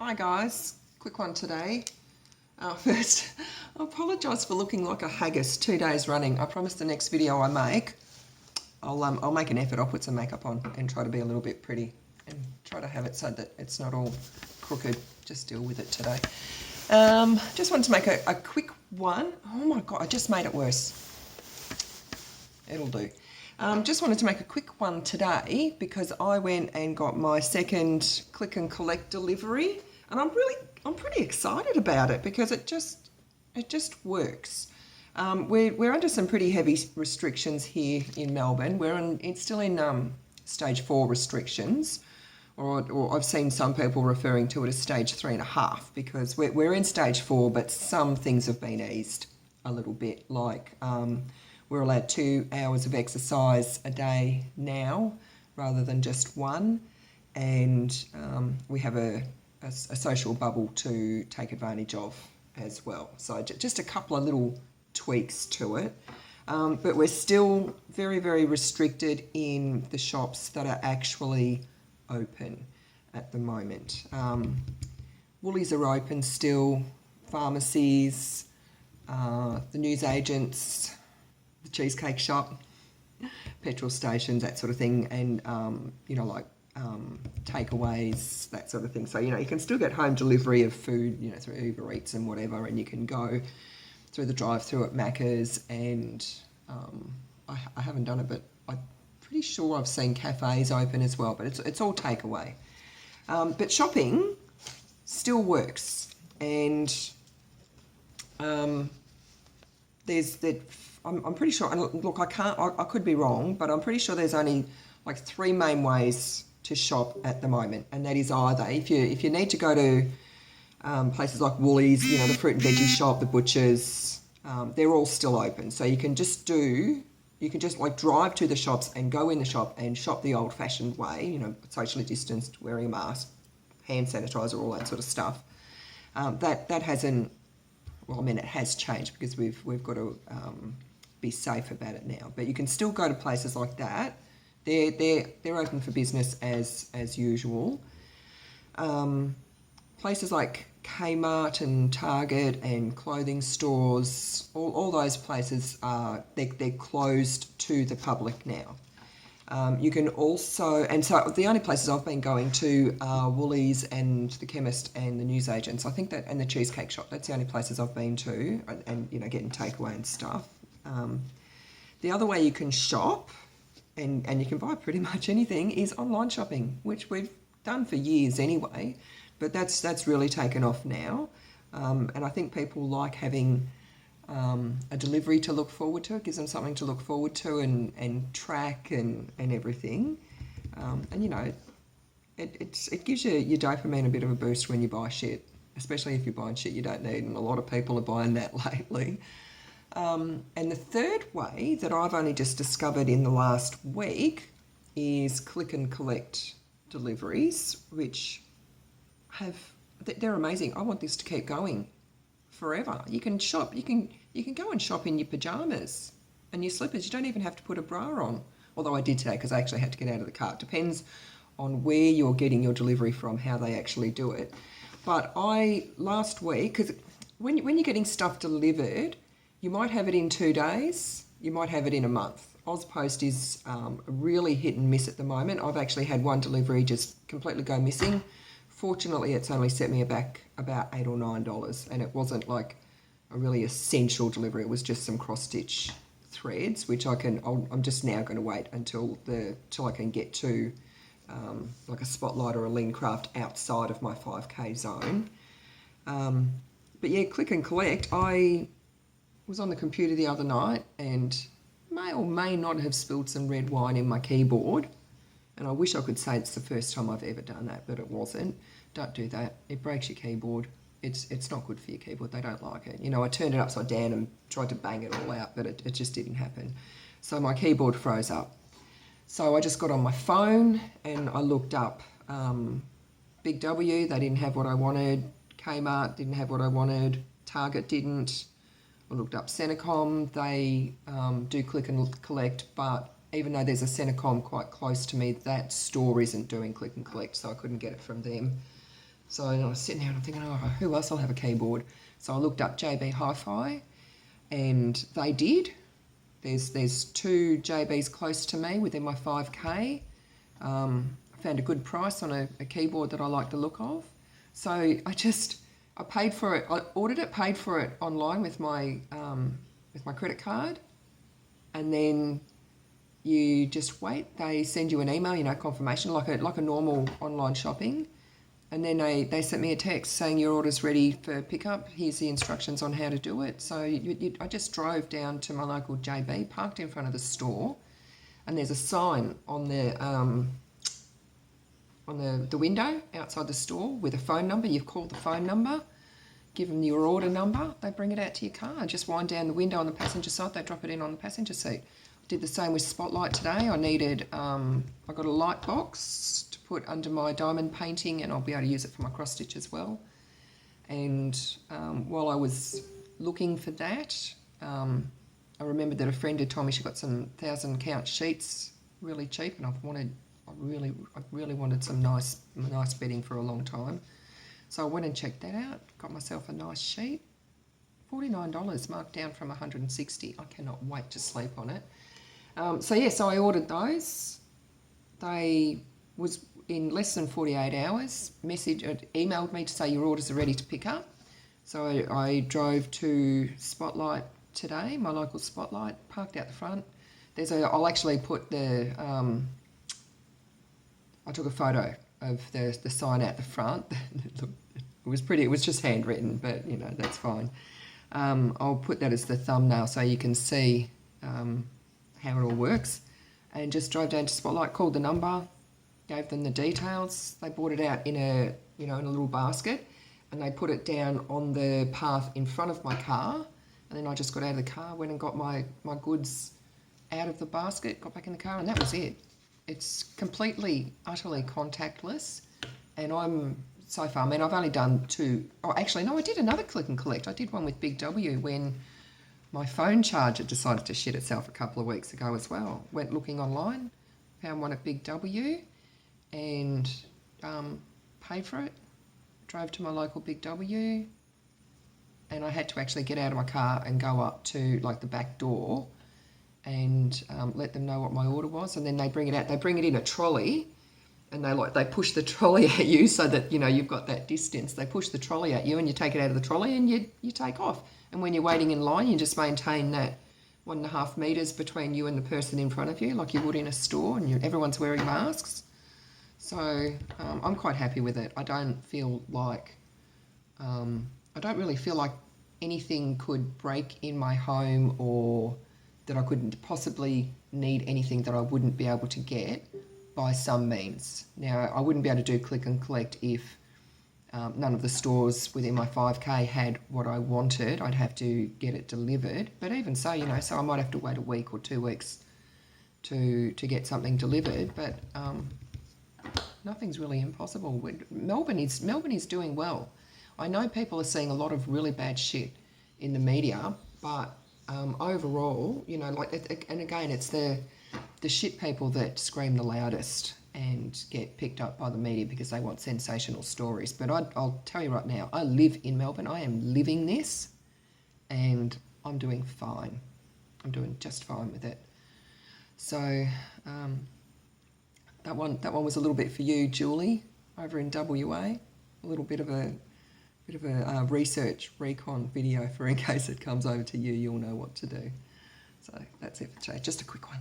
Hi guys, quick one today. First, I apologise for looking like a haggis 2 days running. I promise the next video I make, I'll make an effort. I'll put some makeup on and try to be a little bit pretty and try to have it so that it's not all crooked. Just deal with it today. Just wanted to make a quick one. Oh my God, I just made it worse. It'll do. Just wanted to make a quick one today because I went and got my second click and collect delivery, and I'm pretty excited about it because it just works. We're under some pretty heavy restrictions here in Melbourne. It's still in stage 4 restrictions, or I've seen some people referring to it as stage 3.5 because we're in stage 4, but some things have been eased a little bit, like we're allowed 2 hours of exercise a day now rather than just 1, and we have a social bubble to take advantage of as well. So just a couple of little tweaks to it, but we're still very, very restricted in the shops that are actually open at the moment. Woolies are open still, pharmacies, the newsagents, the cheesecake shop, petrol stations, that sort of thing, and takeaways, that sort of thing. So you can still get home delivery of food, through Uber Eats and whatever, and you can go through the drive-through at Macca's, and I haven't done it, but I'm pretty sure I've seen cafes open as well. But it's all takeaway. But shopping still works, and I'm pretty sure, and look, I could be wrong, but I'm pretty sure there's only like 3 main ways to shop at the moment, and that is either if you need to go to places like Woolies, the fruit and veggie shop, the butchers, they're all still open, so you can just like drive to the shops and go in the shop and shop the old-fashioned way, socially distanced, wearing a mask, hand sanitizer, all that sort of stuff. That hasn't. Well, I mean, it has changed because we've got to be safe about it now. But you can still go to places like that. They're open for business as usual. Places like Kmart and Target and clothing stores, all those places they're closed to the public now. You can also, and so the only places I've been going to are Woolies and the chemist and the newsagents. I think that, and the cheesecake shop, that's the only places I've been to, and getting takeaway and stuff. The other way you can shop, and you can buy pretty much anything, is online shopping, which we've done for years anyway, but that's really taken off now. And I think people like having a delivery to look forward to. It gives them something to look forward to and track and everything. And it gives your dopamine a bit of a boost when you buy shit, especially if you're buying shit you don't need, and a lot of people are buying that lately. And the third way that I've only just discovered in the last week is click and collect deliveries, which they're amazing. I want this to keep going forever. You can shop, you can go and shop in your pajamas and your slippers. You don't even have to put a bra on. Although I did today because I actually had to get out of the car. It depends on where you're getting your delivery from, how they actually do it. But last week, because when you're getting stuff delivered, you might have it in 2 days, you might have it in a month. Ozpost is really hit and miss at the moment. I've actually had one delivery just completely go missing. Fortunately, it's only set me back about $8 or $9, and it wasn't like a really essential delivery. It was just some cross-stitch threads, which I'm just now going to wait until I can get to like a Spotlight or a Lean Craft outside of my 5K zone. But yeah, click and collect. I was on the computer the other night and may or may not have spilled some red wine in my keyboard. And I wish I could say it's the first time I've ever done that, but it wasn't. Don't do that. It breaks your keyboard. It's not good for your keyboard. They don't like it. I turned it upside down and tried to bang it all out, but it just didn't happen. So my keyboard froze up. So I just got on my phone and I looked up Big W. They didn't have what I wanted. Kmart didn't have what I wanted. Target didn't. I looked up Centrecom. They do click and collect, but even though there's a Centrecom quite close to me, that store isn't doing click and collect, so I couldn't get it from them. So I was sitting there and I'm thinking, oh, who else will have a keyboard? So I looked up JB Hi-Fi, and they did. There's 2 JBs close to me within my 5K. I found a good price on a keyboard that I like the look of. So I paid for it. I ordered it, paid for it online with my credit card, and then you just wait. They send you an email, confirmation, like a normal online shopping. And then they sent me a text saying your order's ready for pickup. Here's the instructions on how to do it. So I just drove down to my local JB, parked in front of the store, and there's a sign on the window outside the store with a phone number. You've called the phone number, give them your order number, they bring it out to your car. Just wind down the window on the passenger side, they drop it in on the passenger seat. Did the same with Spotlight today. I got a light box to put under my diamond painting, and I'll be able to use it for my cross stitch as well. And while I was looking for that, I remembered that a friend had told me she got some 1,000 count sheets really cheap, and I really wanted some nice bedding for a long time. So I went and checked that out, got myself a nice sheet, $49 marked down from $160. I cannot wait to sleep on it. So I ordered those. They was in less than 48 hours. Emailed me to say your orders are ready to pick up. So I drove to Spotlight today, my local Spotlight, parked out the front. I'll actually put I took a photo of the sign out the front. It was pretty. It was just handwritten, but that's fine. I'll put that as the thumbnail so you can see how it all works. And just drove down to Spotlight, called the number, gave them the details. They brought it out in a little basket, and they put it down on the path in front of my car. And then I just got out of the car, went and got my goods out of the basket, got back in the car, and that was it. It's completely, utterly contactless, and so far, I've only done 2. Oh, actually, no, I did another click and collect. I did one with Big W when my phone charger decided to shit itself a couple of weeks ago as well. Went looking online, found one at Big W, and paid for it. Drove to my local Big W, and I had to actually get out of my car and go up to the back door and let them know what my order was, and then they bring it out. They bring it in a trolley, and they push the trolley at you so that you've got that distance. They push the trolley at you, and you take it out of the trolley, and you take off. And when you're waiting in line, you just maintain that 1.5 metres between you and the person in front of you, like you would in a store, and everyone's wearing masks. So I'm quite happy with it. I don't really feel like anything could break in my home, or that I couldn't possibly need anything that I wouldn't be able to get by some means. Now, I wouldn't be able to do click and collect if none of the stores within my 5K had what I wanted. I'd have to get it delivered. But even so, so I might have to wait a week or 2 weeks to get something delivered. But nothing's really impossible. Melbourne is doing well. I know people are seeing a lot of really bad shit in the media, but overall, and again, it's the shit people that scream the loudest and get picked up by the media because they want sensational stories. But I'll tell you right now, I live in Melbourne. I am living this, and I'm doing fine. I'm doing just fine with it. So that one was a little bit for you, Julie, over in WA. A little bit of a research recon video for in case it comes over to you, you'll know what to do. So that's it for today. Just a quick one.